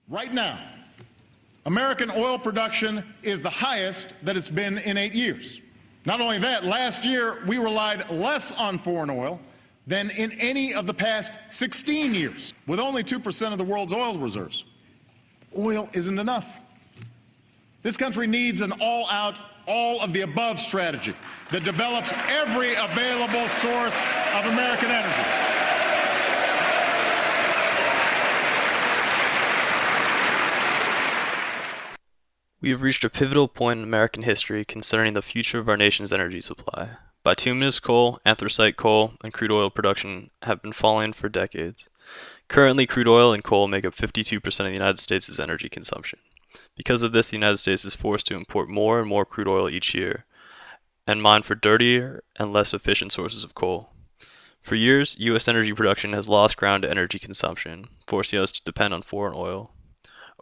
Right now, American oil production is the highest that it's been in 8 years. Not only that, last year we relied less on foreign oil than in any of the past 16 years, with only 2% of the world's oil reserves. Oil isn't enough. This country needs an all-out, all-of-the-above strategy that develops every available source of American energy. We have reached a pivotal point in American history concerning the future of our nation's energy supply. Bituminous coal, anthracite coal, and crude oil production have been falling for decades. Currently, crude oil and coal make up 52% of the United States' energy consumption. Because of this, the United States is forced to import more and more crude oil each year, and mine for dirtier and less efficient sources of coal. For years, U.S. energy production has lost ground to energy consumption, forcing us to depend on foreign oil.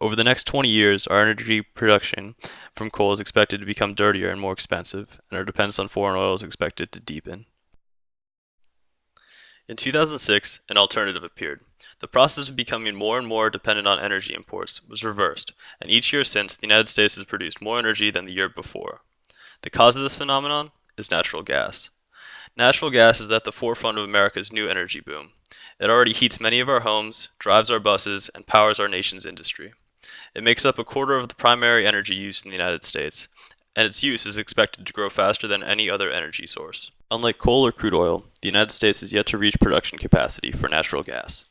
Over the next 20 years, our energy production from coal is expected to become dirtier and more expensive, and our dependence on foreign oil is expected to deepen. In 2006, an alternative appeared. The process of becoming more and more dependent on energy imports was reversed, and each year since, the United States has produced more energy than the year before. The cause of this phenomenon is natural gas. Natural gas is at the forefront of America's new energy boom. It already heats many of our homes, drives our buses, and powers our nation's industry. It makes up a quarter of the primary energy used in the United States, and its use is expected to grow faster than any other energy source. Unlike coal or crude oil, the United States has yet to reach production capacity for natural gas.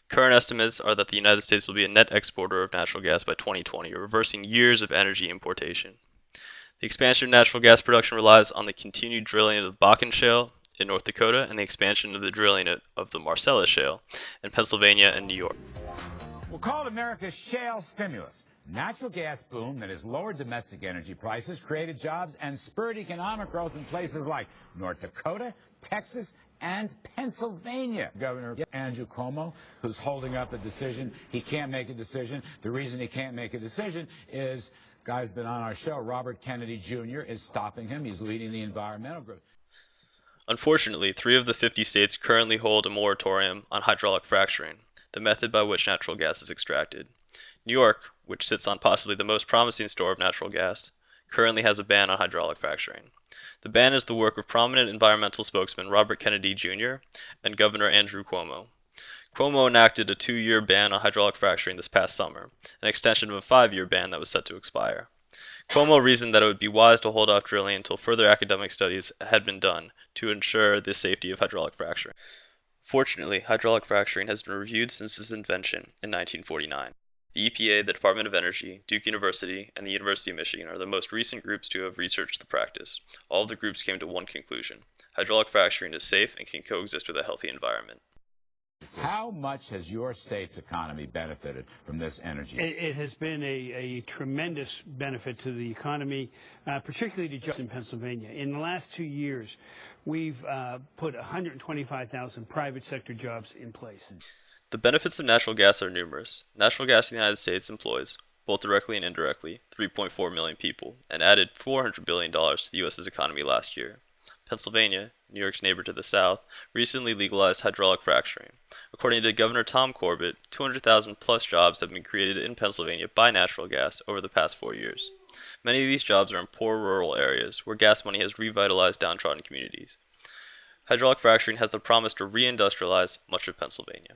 Current estimates are that the United States will be a net exporter of natural gas by 2020, reversing years of energy importation. The expansion of natural gas production relies on the continued drilling of the Bakken Shale in North Dakota and the expansion of the drilling of the Marcellus Shale in Pennsylvania and New York. We'll call it America's shale stimulus. Natural gas boom that has lowered domestic energy prices, created jobs, and spurred economic growth in places like North Dakota, Texas, and Pennsylvania. Governor Andrew Cuomo, who's holding up a decision, he can't make a decision. The reason he can't make a decision is, guy's been on our show, Robert Kennedy Jr. is stopping him. He's leading the environmental group. Unfortunately, 3 of the 50 states currently hold a moratorium on hydraulic fracturing, the method by which natural gas is extracted. New York, which sits on possibly the most promising store of natural gas, currently has a ban on hydraulic fracturing. The ban is the work of prominent environmental spokesman Robert Kennedy Jr. and Governor Andrew Cuomo. Cuomo enacted a 2-year ban on hydraulic fracturing this past summer, an extension of a 5-year ban that was set to expire. Cuomo reasoned that it would be wise to hold off drilling until further academic studies had been done to ensure the safety of hydraulic fracturing. Fortunately, hydraulic fracturing has been reviewed since its invention in 1949. The EPA, the Department of Energy, Duke University, and the University of Michigan are the most recent groups to have researched the practice. All of the groups came to one conclusion: hydraulic fracturing is safe and can coexist with a healthy environment. How much has your state's economy benefited from this energy? It has been a tremendous benefit to the economy, particularly to jobs in Pennsylvania. In the last 2 years, we've put 125,000 private sector jobs in place. The benefits of natural gas are numerous. Natural gas in the United States employs, both directly and indirectly, 3.4 million people, and added $400 billion to the U.S.'s economy last year. Pennsylvania, New York's neighbor to the south, recently legalized hydraulic fracturing. According to Governor Tom Corbett, 200,000 plus jobs have been created in Pennsylvania by natural gas over the past 4 years. Many of these jobs are in poor rural areas where gas money has revitalized downtrodden communities. Hydraulic fracturing has the promise to reindustrialize much of Pennsylvania.